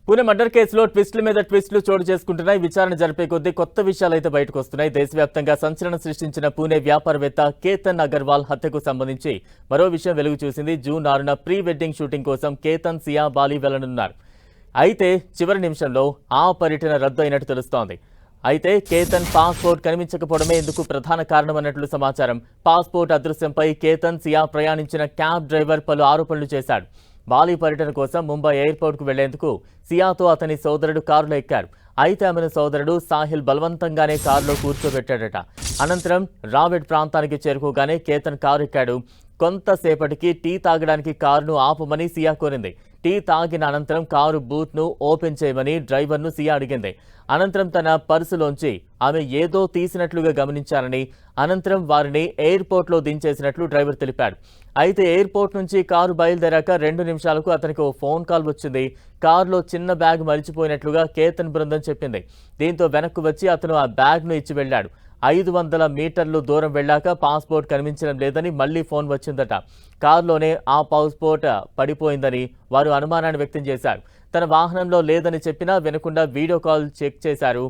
Pune murder కేసులో ట్విస్టుల మీద ట్విస్టులు చోటు చేసుకుంటున్నాయి. విచారణ జరిపే కొద్దీ కొత్త విషయాలైతే బయటకు వస్తున్నాయి. దేశవ్యాప్తంగా సంచలనం సృష్టించిన పూణె వ్యాపారవేత్త కేతన్ అగర్వాల్ హత్యకు సంబంధించి మరో విషయం వెలుగు చూసింది. జూన్ 6న ప్రీ వెడ్డింగ్ షూటింగ్ కోసం కేతన్, సియా బాలి వెళ్లనున్నారు. అయితే చివరి నిమిషంలో ఆ పర్యటన రద్దు అయినట్టు తెలుస్తోంది. అయితే కేతన్ పాస్పోర్ట్ కనిపించకపోవడమే ఇందుకు ప్రధాన కారణమన్నట్లు సమాచారం. పాస్పోర్ట్ అదృశ్యంపై కేతన్, సియా ప్రయాణించిన క్యాబ్ డ్రైవర్ పలు ఆరోపణలు చేశాడు. బాలి పర్యటన కోసం ముంబై ఎయిర్పోర్ట్కు వెళ్లేందుకు సియాతో అతని సోదరుడు కారులో ఎక్కారు. అయితే ఆమెను సోదరుడు సాహిల్ బలవంతంగానే కారులో కూర్చోబెట్టాడట. అనంతరం రావెడ్ ప్రాంతానికి చేరుకోగానే కేతన్ కారు ఎక్కాడు. కొంతసేపటికి టీ తాగడానికి కారును ఆపమని సియా కోరింది. టీ తాగిన అనంతరం కారు బూట్ను ఓపెన్ చేయమని డ్రైవర్ను సియా అడిగింది. అనంతరం తన పర్సులోంచి ఆమె ఏదో తీసినట్లుగా గమనించారని, అనంతరం వారిని ఎయిర్పోర్ట్లో దించేసినట్లు డ్రైవర్ తెలిపాడు. అయితే ఎయిర్పోర్ట్ నుంచి కారు బయలుదేరాక 2 నిమిషాలకు అతనికి ఓ ఫోన్ కాల్ వచ్చింది. కారులో చిన్న బ్యాగ్ మరిచిపోయినట్లుగా కేతన్ బృందం చెప్పింది. దీంతో వెనక్కు వచ్చి అతను ఆ బ్యాగ్ను ఇచ్చి వెళ్లాడు. 500 మీటర్లు దూరం వెళ్ళాక పాస్పోర్ట్ కనిపించడం లేదని మళ్లీ ఫోన్ వచ్చిందట. కారులోనే ఆ పాస్పోర్ట్ పడిపోయిందని వారు అనుమానాన్ని వ్యక్తం చేశారు. తన వాహనంలో లేదని చెప్పినా వినకుండా వీడియో కాల్ చెక్ చేశారు.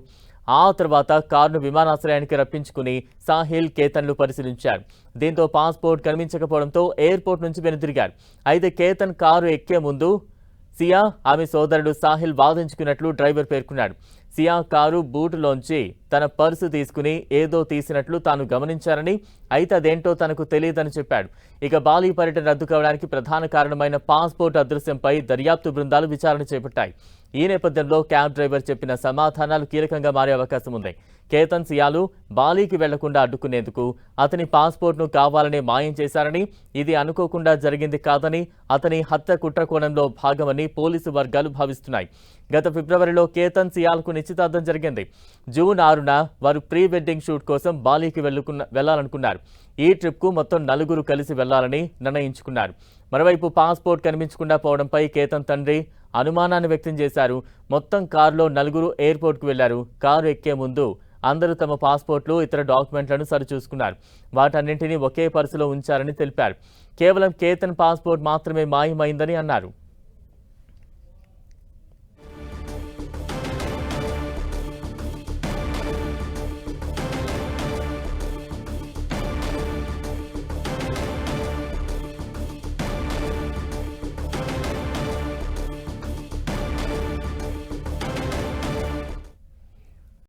ఆ తర్వాత కారును విమానాశ్రయానికి రప్పించుకుని సాహిల్, కేతన్లు పరిశీలించారు. దీంతో పాస్పోర్ట్ కనిపించకపోవడంతో ఎయిర్పోర్ట్ నుంచి వెనుదిరిగారు. అయితే కేతన్ కారు ఎక్కే ముందు సియా, ఆమె సోదరుడు సాహిల్ వాదించుకున్నట్లు డ్రైవర్ పేర్కొన్నాడు. సియా కారు బూటులోంచి తన పర్సు తీసుకుని ఏదో తీసినట్లు తాను గమనించారని, అయితే అదేంటో తనకు తెలియదని చెప్పాడు. ఇక బాలి పర్యటన రద్దు కావడానికి ప్రధాన కారణమైన పాస్పోర్ట్ అదృశ్యంపై దర్యాప్తు బృందాలు విచారణ చేపట్టాయి. ఈ నేపథ్యంలో క్యాబ్ డ్రైవర్ చెప్పిన సమాధానాలు కీలకంగా మారే అవకాశం ఉంది. కేతన్, సియాలు బాలీకి వెళ్లకుండా అడ్డుకునేందుకు అతని పాస్పోర్ట్ను కావాలనే మాయం చేశారని, ఇది అనుకోకుండా జరిగింది కాదని, అతని హత్య కుట్రకోణంలో భాగమని పోలీసు వర్గాలు భావిస్తున్నాయి. గత ఫిబ్రవరిలో కేతన్, సియాలకు నిశ్చితార్థం జరిగింది. జూన్ 6న వారు ప్రీ వెడ్డింగ్ షూట్ కోసం బాలీకి వెళ్లాలనుకున్నారు. ఈ ట్రిప్కు మొత్తం 4 కలిసి వెళ్లాలని నిర్ణయించుకున్నారు. మరోవైపు పాస్పోర్ట్ కనిపించకుండా పోవడంపై కేతన్ తండ్రి అనుమానాన్ని వ్యక్తం చేశారు. మొత్తం కారులో 4 ఎయిర్పోర్ట్కు వెళ్లారు. కారు ఎక్కే ముందు అందరూ తమ పాస్పోర్ట్లు, ఇతర డాక్యుమెంట్లను సరిచూసుకున్నారు. వాటన్నింటినీ ఒకే పర్సులో ఉంచారని తెలిపారు. కేవలం కేతన్ పాస్పోర్ట్ మాత్రమే మాయమైందని అన్నారు.